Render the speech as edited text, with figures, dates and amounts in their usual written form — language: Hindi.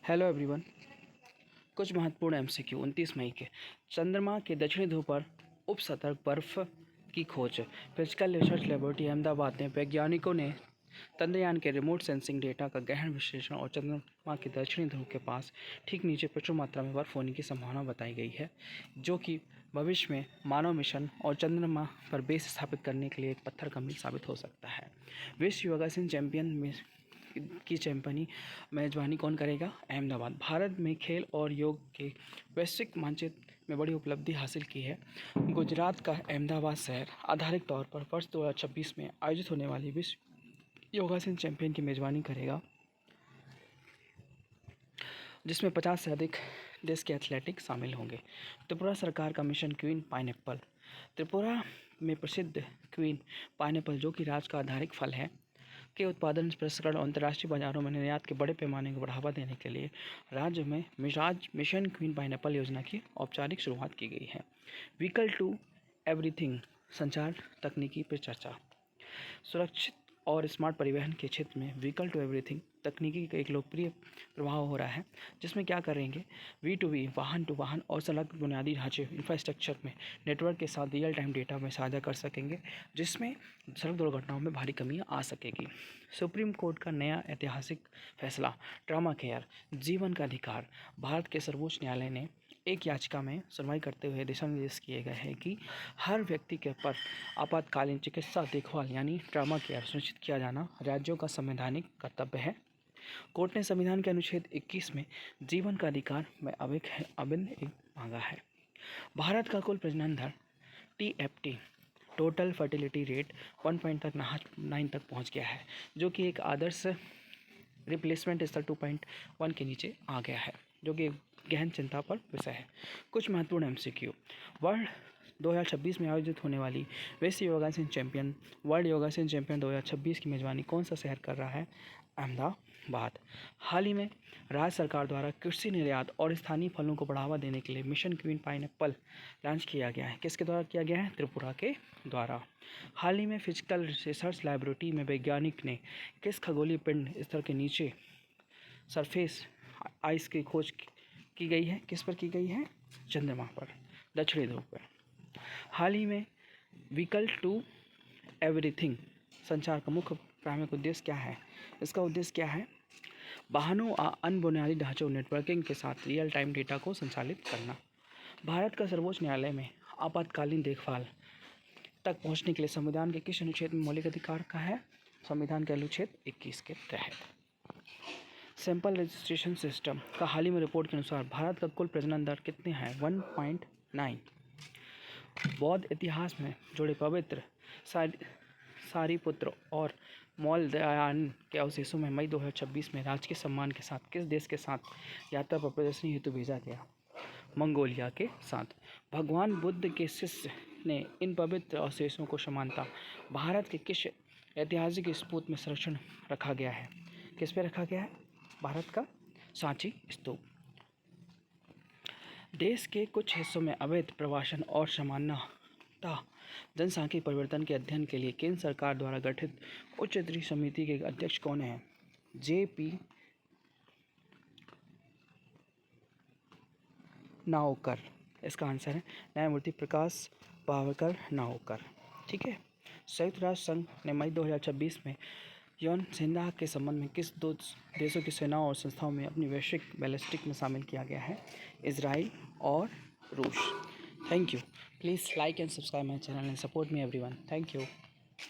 Hello everyone. कुछ महत्वपूर्ण एमसीक्यू 29 मई के। चंद्रमा के दक्षिणी ध्रुव पर उपसतर्क बर्फ की खोज। फिजिकल रिसर्च लेबोरेटरी अहमदाबाद में वैज्ञानिकों ने चंद्रयान के रिमोट सेंसिंग डेटा का गहन विश्लेषण और चंद्रमा के दक्षिणी ध्रुव के पास ठीक नीचे प्रचुर मात्रा में बर्फ होने की संभावना बताई गई है, जो कि भविष्य में मानव मिशन और चंद्रमा पर बेस स्थापित करने के लिए एक पत्थर का मील साबित हो सकता है। विश्व योगासन चैंपियन में की चैंपियनी मेजबानी कौन करेगा? अहमदाबाद। भारत में खेल और योग के वैश्विक मानचित्र में बड़ी उपलब्धि हासिल की है। गुजरात का अहमदाबाद शहर आधारिक तौर पर वर्ष 2026 में आयोजित होने वाली विश्व योगासन चैंपियन की मेजबानी करेगा, जिसमें 50 से अधिक देश के एथलेटिक शामिल होंगे। त्रिपुरा सरकार का मिशन क्वीन पाइनएप्पल। त्रिपुरा में प्रसिद्ध क्वीन पाइनएप्पल, जो कि राज्य का आधारिक फल है, के उत्पादन, प्रसंस्करण और अंतर्राष्ट्रीय बाजारों में निर्यात के बड़े पैमाने को बढ़ावा देने के लिए राज्य में मिशन क्वीन पाइनएप्पल योजना की औपचारिक शुरुआत की गई है। व्हीकल टू एवरीथिंग संचार तकनीकी पर चर्चा। सुरक्षित और स्मार्ट परिवहन के क्षेत्र में व्हीकल टू एवरीथिंग तकनीकी का एक लोकप्रिय प्रभाव हो रहा है, जिसमें क्या करेंगे, V2V वाहन टू वाहन और सड़क बुनियादी ढांचे इंफ्रास्ट्रक्चर में नेटवर्क के साथ रियल टाइम डेटा में साझा कर सकेंगे, जिसमें सड़क दुर्घटनाओं में भारी कमी आ सकेगी। सुप्रीम कोर्ट का नया ऐतिहासिक फैसला, ट्रामा केयर जीवन का अधिकार। भारत के सर्वोच्च न्यायालय ने एक याचिका में सुनवाई करते हुए दिशा निर्देश किए गए हैं कि हर व्यक्ति के पर आपातकालीन चिकित्सा देखभाल यानी ट्रामा केयर सुनिश्चित किया जाना राज्यों का संवैधानिक कर्तव्य है। कोर्ट ने संविधान के अनुच्छेद 21 में जीवन का अधिकार में अभिन्न मांगा है। भारत का कुल प्रजनन दर TFT टोटल फर्टिलिटी रेट 1.9 तक पहुंच गया है, जो कि एक आदर्श रिप्लेसमेंट स्तर 2.1 के नीचे आ गया है, जो कि गहन चिंता पर विषय है। कुछ महत्वपूर्ण एमसीक्यू। वर्ल्ड 2026 में आयोजित होने वाली विश्व योगासन चैंपियन वर्ल्ड योगासन चैंपियन 2026 की मेजबानी कौन सा शहर कर रहा है? अहमदाबाद। हाल ही में राज्य सरकार द्वारा कृषि निर्यात और स्थानीय फलों को बढ़ावा देने के लिए मिशन क्वीन पाइनएप्पल लॉन्च किया गया है। किसके द्वारा किया गया है? त्रिपुरा के द्वारा। हाल ही में फिजिकल रिसर्च लैबोरेटरी में वैज्ञानिक ने किस खगोलीय पिंड स्तर के नीचे सरफेस आइस की खोज की गई है? किस पर की गई है? चंद्रमा पर, दक्षिणी ध्रुव पर। हाल ही में व्हीकल टू एवरीथिंग संचार का मुख्य प्राथमिक उद्देश्य क्या है? इसका उद्देश्य क्या है? वाहनों अन्य बुनियादी ढांचों नेटवर्किंग के साथ रियल टाइम डेटा को संचालित करना। भारत का सर्वोच्च न्यायालय में आपातकालीन देखभाल तक पहुंचने के लिए संविधान के किस अनुच्छेद में मौलिक अधिकार का है? संविधान के अनुच्छेद 21 के तहत। सैंपल रजिस्ट्रेशन सिस्टम का हाल ही में रिपोर्ट के अनुसार भारत का कुल प्रजनन दर कितने हैं? 1.9। बौद्ध इतिहास में जुड़े पवित्र सारीपुत्र और मौलदयान के अवशेषों में मई 2026 में राजकीय सम्मान के साथ किस देश के साथ यात्रा पर प्रदर्शनी हेतु भेजा गया? मंगोलिया के साथ। भगवान बुद्ध के शिष्य ने इन पवित्र अवशेषों को समानता भारत के किस ऐतिहासिक स्तूप में संरक्षण रखा गया है? किस पे रखा गया है? भारत का सांची स्तूप। देश के कुछ हिस्सों में अवैध प्रवासन और समानता जनसांख्यिकीय परिवर्तन के अध्ययन के लिए केंद्र सरकार द्वारा गठित उच्च स्तरीय समिति के अध्यक्ष कौन हैं? JP नाओकर। इसका आंसर है न्यायमूर्ति प्रकाश पावरकर नाओकर। ठीक है। संयुक्त राष्ट्र संघ ने मई 2026 में यौन सेना के संबंध में किस दो देशों की सेनाओं और संस्थाओं में अपनी वैश्विक बैलिस्टिक में शामिल किया गया है? इजराइल और रूस। Thank you. Please like and subscribe my channel and support me everyone. Thank you.